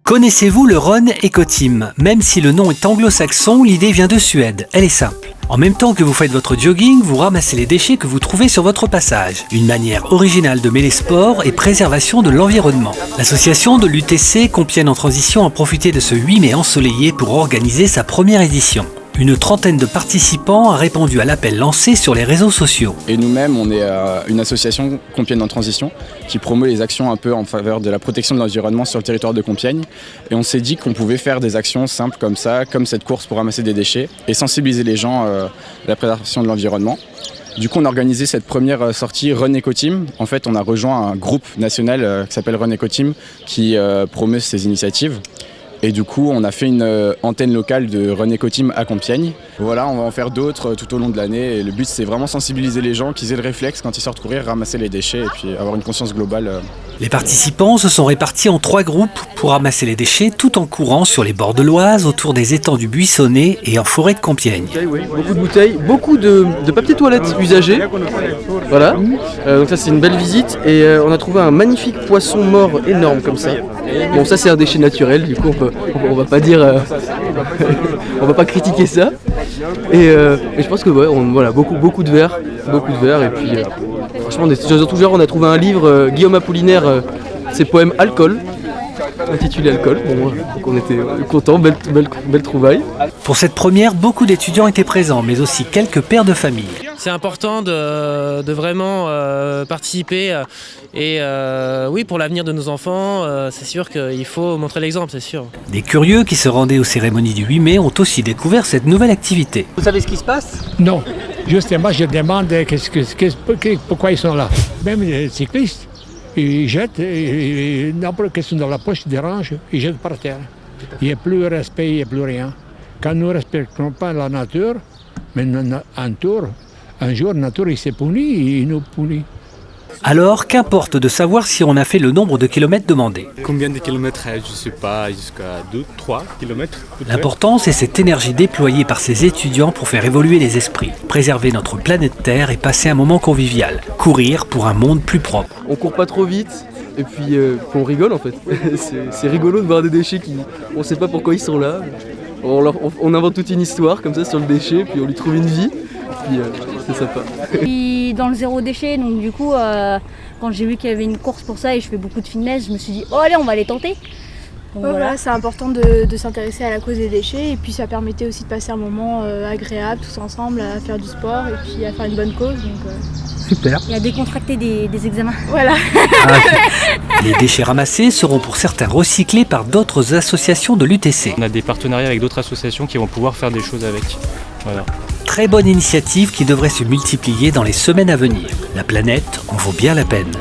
Connaissez-vous le Run Eco-Team? Même si le nom est anglo-saxon, l'idée vient de Suède. Elle est simple. En même temps que vous faites votre jogging, vous ramassez les déchets que vous trouvez sur votre passage. Une manière originale de mêler sport et préservation de l'environnement. L'association de l'UTC Compiègne en Transition a profité de ce 8 mai ensoleillé pour organiser sa première édition. Une trentaine de participants a répondu à l'appel lancé sur les réseaux sociaux. Et nous-mêmes, on est une association Compiègne en Transition qui promeut les actions un peu en faveur de la protection de l'environnement sur le territoire de Compiègne. Et on s'est dit qu'on pouvait faire des actions simples comme ça, comme cette course pour ramasser des déchets et sensibiliser les gens à la préservation de l'environnement. Du coup, on a organisé cette première sortie Run Eco-Team. En fait, on a rejoint un groupe national qui s'appelle Run Eco-Team qui promeut ces initiatives. Et du coup, on a fait une antenne locale de Run Eco-Team à Compiègne. Voilà, on va en faire d'autres tout au long de l'année. Et le but, c'est vraiment sensibiliser les gens, qu'ils aient le réflexe quand ils sortent courir, ramasser les déchets et puis avoir une conscience globale. Les participants se sont répartis en 3 groupes pour ramasser les déchets tout en courant sur les bords de l'Oise, autour des étangs du Buissonnet et en forêt de Compiègne. Beaucoup de bouteilles, beaucoup de papier toilette usagé. Voilà, donc ça c'est une belle visite et on a trouvé un magnifique poisson mort énorme comme ça. Bon, ça c'est un déchet naturel, du coup on va pas dire, on va pas critiquer ça. Et je pense que ouais, voilà, beaucoup de verres et puis franchement des choses de tout genre. On a trouvé un livre, Guillaume Apollinaire, ses poèmes Alcool, intitulé Alcool. Bon, donc on était contents, belle trouvaille. Pour cette première, beaucoup d'étudiants étaient présents, mais aussi quelques pères de famille. C'est important de vraiment participer et oui, pour l'avenir de nos enfants, c'est sûr qu'il faut montrer l'exemple, c'est sûr. Des curieux qui se rendaient aux cérémonies du 8 mai ont aussi découvert cette nouvelle activité. Vous savez ce qui se passe? Non, justement, je demande pourquoi ils sont là. Même les cyclistes, ils jettent, n'importe quelle question dans la poche, ils dérangent, ils jettent par terre. Il n'y a plus de respect, il n'y a plus rien. Quand nous ne respectons pas la nature, mais un jour, la nature s'est punie, il nous punit. Alors, qu'importe de savoir si on a fait le nombre de kilomètres demandés. Combien de kilomètres? Je ne sais pas, jusqu'à 2-3 kilomètres. L'important, c'est cette énergie déployée par ces étudiants pour faire évoluer les esprits, préserver notre planète Terre et passer un moment convivial. Courir pour un monde plus propre. On court pas trop vite et puis on rigole en fait. C'est rigolo de voir des déchets on sait pas pourquoi ils sont là. On invente toute une histoire comme ça sur le déchet, puis on lui trouve une vie. Puis c'est sympa. Je suis dans le zéro déchet, donc du coup, quand j'ai vu qu'il y avait une course pour ça et je fais beaucoup de fitness, je me suis dit, oh allez, on va les tenter. Donc, voilà, c'est important de s'intéresser à la cause des déchets et puis ça permettait aussi de passer un moment agréable tous ensemble à faire du sport et puis à faire une bonne cause. Donc, super. Et à décontracter des examens. Voilà. Les déchets ramassés seront pour certains recyclés par d'autres associations de l'UTC. On a des partenariats avec d'autres associations qui vont pouvoir faire des choses avec. Voilà. Très bonne initiative qui devrait se multiplier dans les semaines à venir. La planète en vaut bien la peine.